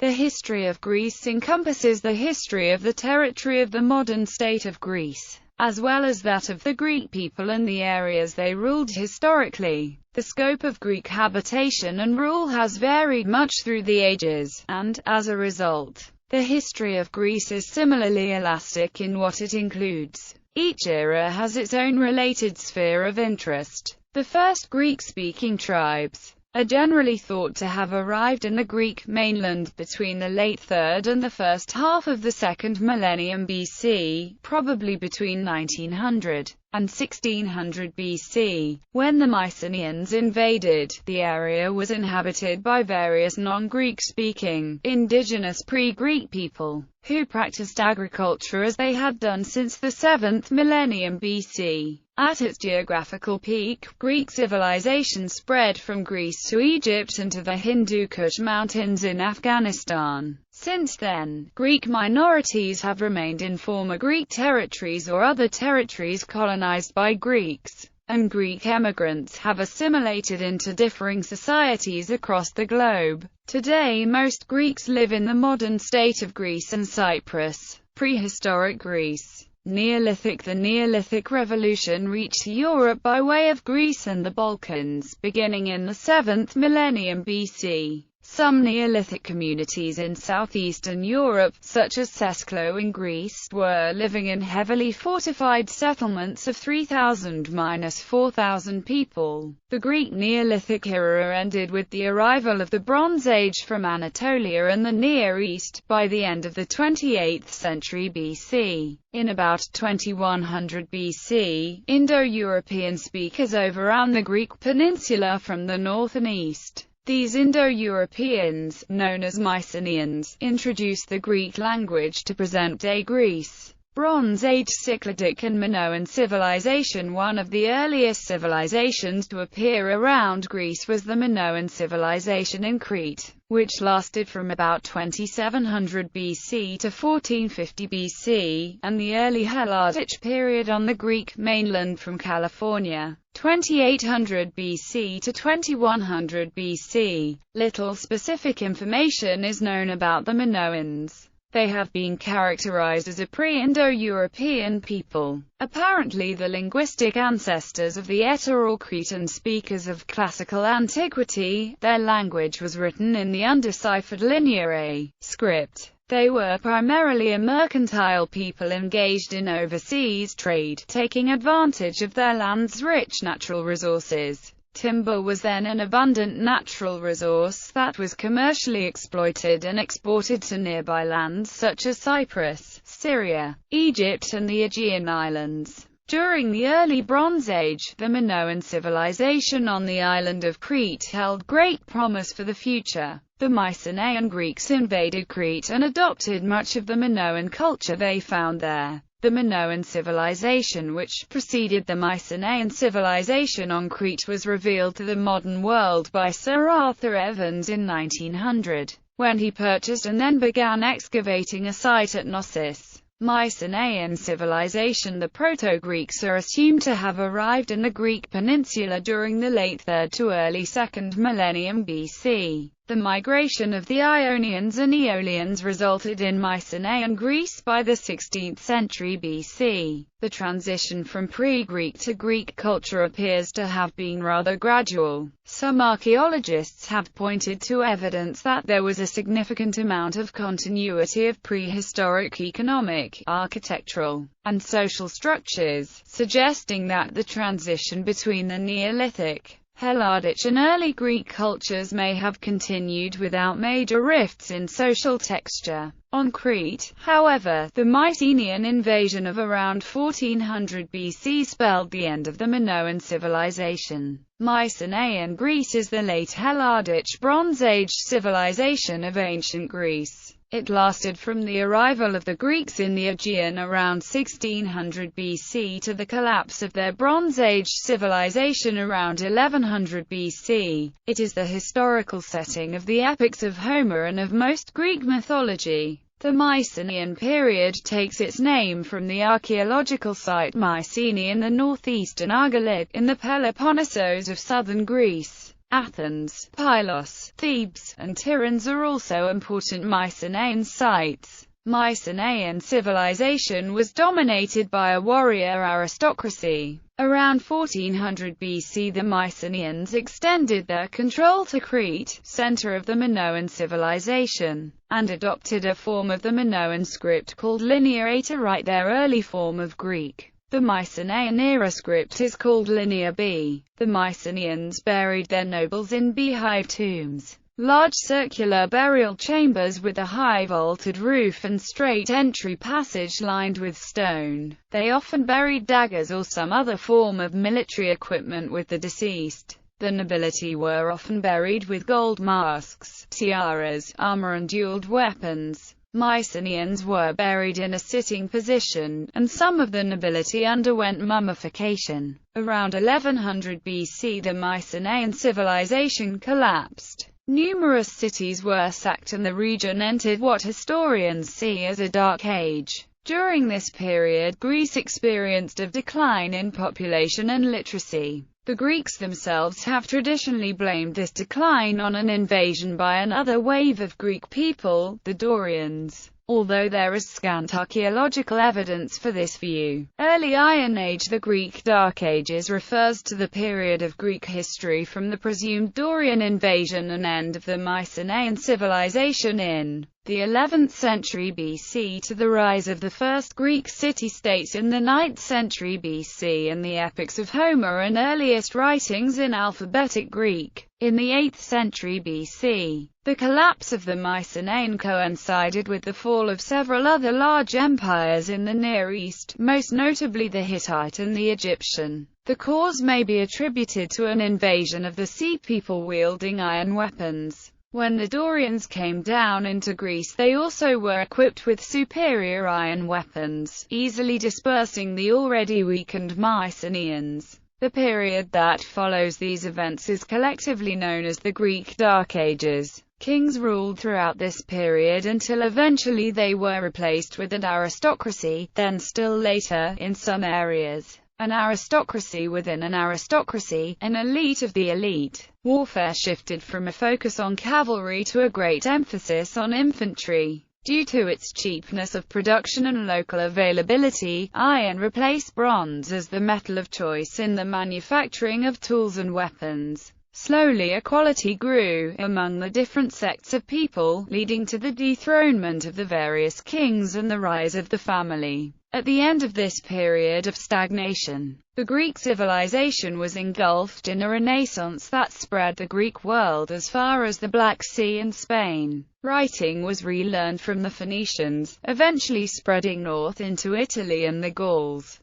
The history of Greece encompasses the history of the territory of the modern state of Greece, as well as that of the Greek people and the areas they ruled historically. The scope of Greek habitation and rule has varied much through the ages, and, as a result, the history of Greece is similarly elastic in what it includes. Each era has its own related sphere of interest. The first Greek-speaking tribes are generally thought to have arrived in the Greek mainland between the late 3rd and the first half of the 2nd millennium BC, probably between 1900 and 1600 BC. When the Mycenaeans invaded, the area was inhabited by various non-Greek-speaking, indigenous pre-Greek people, who practiced agriculture as they had done since the 7th millennium BC. At its geographical peak, Greek civilization spread from Greece to Egypt and to the Hindu Kush Mountains in Afghanistan. Since then, Greek minorities have remained in former Greek territories or other territories colonized by Greeks, and Greek emigrants have assimilated into differing societies across the globe. Today most Greeks live in the modern state of Greece and Cyprus. Prehistoric Greece. Neolithic. The Neolithic revolution reached Europe by way of Greece and the Balkans, beginning in the 7th millennium BC. Some Neolithic communities in southeastern Europe, such as Sesklo in Greece, were living in heavily fortified settlements of 3,000–4,000 people. The Greek Neolithic era ended with the arrival of the Bronze Age from Anatolia and the Near East, by the end of the 28th century BC. In about 2100 BC, Indo-European speakers overran the Greek peninsula from the north and east. These Indo-Europeans, known as Mycenaeans, introduced the Greek language to present-day Greece. Bronze Age Cycladic and Minoan Civilization. One of the earliest civilizations to appear around Greece was the Minoan Civilization in Crete, which lasted from about 2700 BC to 1450 BC, and the early Helladic period on the Greek mainland from California, 2800 BC to 2100 BC. Little specific information is known about the Minoans. They have been characterized as a pre-Indo-European people, apparently the linguistic ancestors of the Etruscan Cretan speakers of classical antiquity. Their language was written in the undeciphered linear script. They were primarily a mercantile people engaged in overseas trade, taking advantage of their land's rich natural resources. Timber was then an abundant natural resource that was commercially exploited and exported to nearby lands such as Cyprus, Syria, Egypt and the Aegean Islands. During the early Bronze Age, the Minoan civilization on the island of Crete held great promise for the future. The Mycenaean Greeks invaded Crete and adopted much of the Minoan culture they found there. The Minoan civilization, which preceded the Mycenaean civilization on Crete, was revealed to the modern world by Sir Arthur Evans in 1900, when he purchased and then began excavating a site at Knossos. Mycenaean civilization. The Proto-Greeks are assumed to have arrived in the Greek peninsula during the late 3rd to early 2nd millennium BC. The migration of the Ionians and Aeolians resulted in Mycenaean Greece by the 16th century BC. The transition from pre-Greek to Greek culture appears to have been rather gradual. Some archaeologists have pointed to evidence that there was a significant amount of continuity of prehistoric economic, architectural, and social structures, suggesting that the transition between the Neolithic, Helladic and early Greek cultures may have continued without major rifts in social texture. On Crete, however, the Mycenaean invasion of around 1400 BC spelled the end of the Minoan civilization. Mycenaean Greece is the late Helladic Bronze Age civilization of ancient Greece. It lasted from the arrival of the Greeks in the Aegean around 1600 BC to the collapse of their Bronze Age civilization around 1100 BC. It is the historical setting of the epics of Homer and of most Greek mythology. The Mycenaean period takes its name from the archaeological site Mycenae in the northeastern Argolid, in the Peloponnesos of southern Greece. Athens, Pylos, Thebes, and Tiryns are also important Mycenaean sites. Mycenaean civilization was dominated by a warrior aristocracy. Around 1400 BC the Mycenaeans extended their control to Crete, center of the Minoan Civilization, and adopted a form of the Minoan script called Linear A to write their early form of Greek. The Mycenaean era script is called Linear B. The Mycenaeans buried their nobles in beehive tombs, large circular burial chambers with a high vaulted roof and straight entry passage lined with stone. They often buried daggers or some other form of military equipment with the deceased. The nobility were often buried with gold masks, tiaras, armor and dueled weapons. Mycenaeans were buried in a sitting position, and some of the nobility underwent mummification. Around 1100 BC the Mycenaean civilization collapsed. Numerous cities were sacked and the region entered what historians see as a dark age. During this period, Greece experienced a decline in population and literacy. The Greeks themselves have traditionally blamed this decline on an invasion by another wave of Greek people, the Dorians, although there is scant archaeological evidence for this view. Early Iron Age. The Greek Dark Ages refers to the period of Greek history from the presumed Dorian invasion and end of the Mycenaean civilization in the 11th century BC to the rise of the first Greek city-states in the 9th century BC and the epics of Homer and earliest writings in alphabetic Greek. In the 8th century BC, the collapse of the Mycenaean coincided with the fall of several other large empires in the Near East, most notably the Hittite and the Egyptian. The cause may be attributed to an invasion of the Sea People wielding iron weapons. When the Dorians came down into Greece they also were equipped with superior iron weapons, easily dispersing the already weakened Mycenaeans. The period that follows these events is collectively known as the Greek Dark Ages. Kings ruled throughout this period until eventually they were replaced with an aristocracy, then still later, in some areas, an aristocracy within an aristocracy, an elite of the elite. Warfare shifted from a focus on cavalry to a great emphasis on infantry. Due to its cheapness of production and local availability, iron replaced bronze as the metal of choice in the manufacturing of tools and weapons. Slowly equality grew among the different sects of people, leading to the dethronement of the various kings and the rise of the family. At the end of this period of stagnation, the Greek civilization was engulfed in a renaissance that spread the Greek world as far as the Black Sea and Spain. Writing was relearned from the Phoenicians, eventually spreading north into Italy and the Gauls.